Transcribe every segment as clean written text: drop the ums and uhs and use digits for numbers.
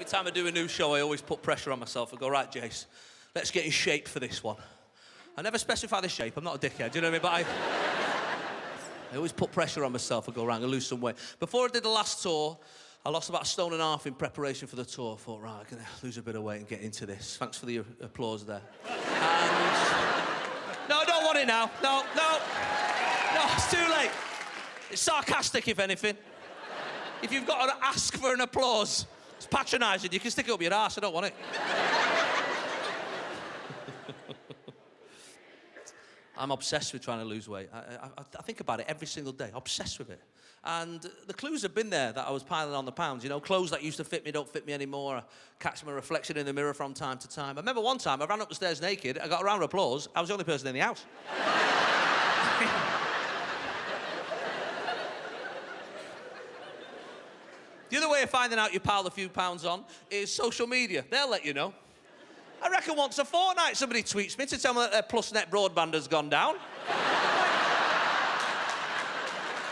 time I do a new show, I always put pressure on myself. I go, right, Jace, let's get in shape for this one. I never specify the shape. I'm not a dickhead, do you know what I mean? But I always put pressure on myself. I go, right, I'm going to lose some weight. Before I did the last tour, I lost about 1.5 stone in preparation for the tour. I thought, right, I'm going to lose a bit of weight and get into this. Thanks for the applause there. No, I don't want it now. No, it's too late. It's sarcastic, if anything. If you've got to ask for an applause, it's patronising. You can stick it up your arse. I don't want it. I'm obsessed with trying to lose weight. I think about it every single day, obsessed with it. And the clues have been there that I was piling on the pounds. You know, clothes that used to fit me don't fit me anymore. I catch my reflection in the mirror from time to time. I remember one time I ran up the stairs naked. I got a round of applause. I was the only person in the house. The other way of finding out you piled a few pounds on is social media. They'll let you know. I reckon once a fortnight somebody tweets me to tell me that their PlusNet broadband has gone down.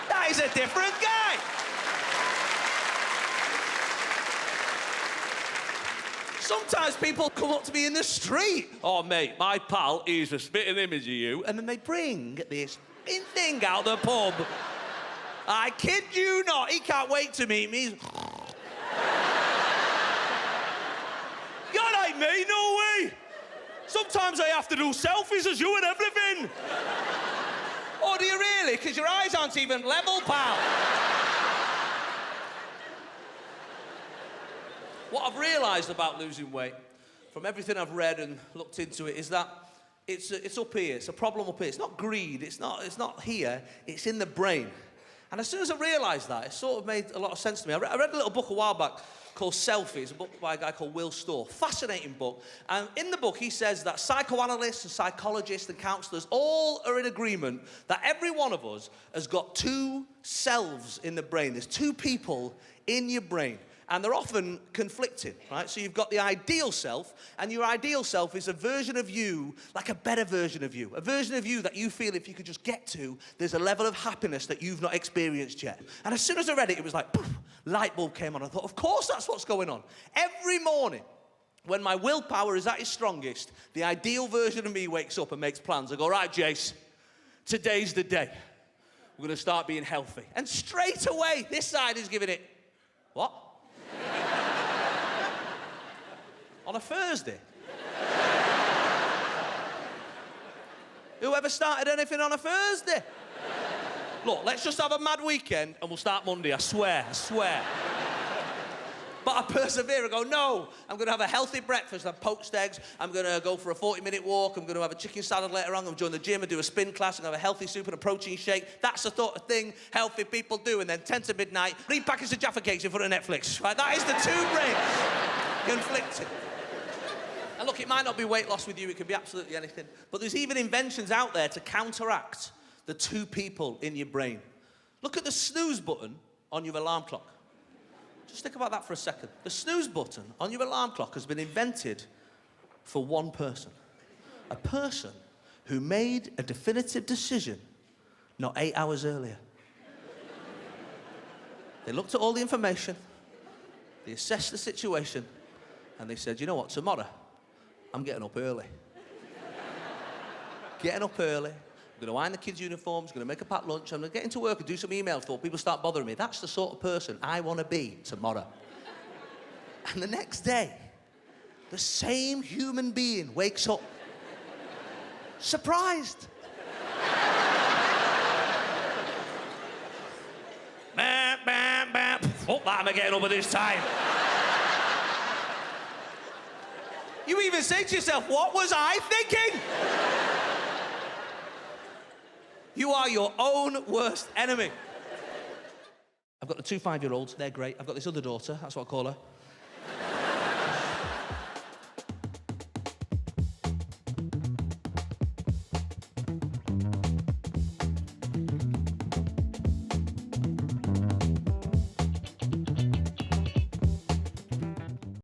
That is a different guy. Sometimes people come up to me in the street. Oh, mate, my pal is a spitting image of you. And then they bring this thing out the pub. I kid you not, he can't wait to meet me. You're like me, no way. Sometimes I have to do selfies as you and everything. Oh, do you really? Because your eyes aren't even level, pal. What I've realised about losing weight, from everything I've read and looked into it, is that it's up here. It's a problem up here. It's not greed. It's not here. It's in the brain. And as soon as I realised that, it sort of made a lot of sense to me. I read a little book a while back called Selves. It's a book by a guy called Will Storr. Fascinating book. And in the book, he says that psychoanalysts and psychologists and counsellors all are in agreement that every one of us has got two selves in the brain. There's two people in your brain. And they're often conflicting, right? So you've got the ideal self, and your ideal self is a version of you, like a better version of you. A version of you that you feel if you could just get to, there's a level of happiness that you've not experienced yet. And as soon as I read it, it was like, poof, light bulb came on. I thought, of course that's what's going on. Every morning, when my willpower is at its strongest, the ideal version of me wakes up and makes plans. I go, right, Jace, today's the day. We're going to start being healthy. And straight away, this side is giving it, what? On a Thursday? Whoever started anything on a Thursday? Look, let's just have a mad weekend and we'll start Monday, I swear. But I persevere. I go, no, I'm going to have a healthy breakfast. I have poached eggs. I'm going to go for a 40-minute walk. I'm going to have a chicken salad later on. I'm going to join the gym and do a spin class. I'm going to have a healthy soup and a protein shake. That's the sort of thing healthy people do. And then 10 to midnight, 3 packets of Jaffa Cakes in front of Netflix. Right? That is the two brains conflicting. And look, it might not be weight loss with you. It could be absolutely anything. But there's even inventions out there to counteract the two people in your brain. Look at the snooze button on your alarm clock. Just think about that for a second. The snooze button on your alarm clock has been invented for one person. A person who made a definitive decision not 8 hours earlier. They looked at all the information, they assessed the situation, and they said, you know what, tomorrow, I'm getting up early. Getting up early. I'm going to iron the kids' uniforms, going to make a packed lunch, I'm going to get into work and do some emails before people start bothering me. That's the sort of person I want to be tomorrow. And the next day, the same human being wakes up, surprised. Bam, bam, bam. Fuck that, am I getting up at this time? You even say to yourself, what was I thinking? You are your own worst enemy. I've got the 2 5-year-olds, they're great. I've got this other daughter, that's what I call her.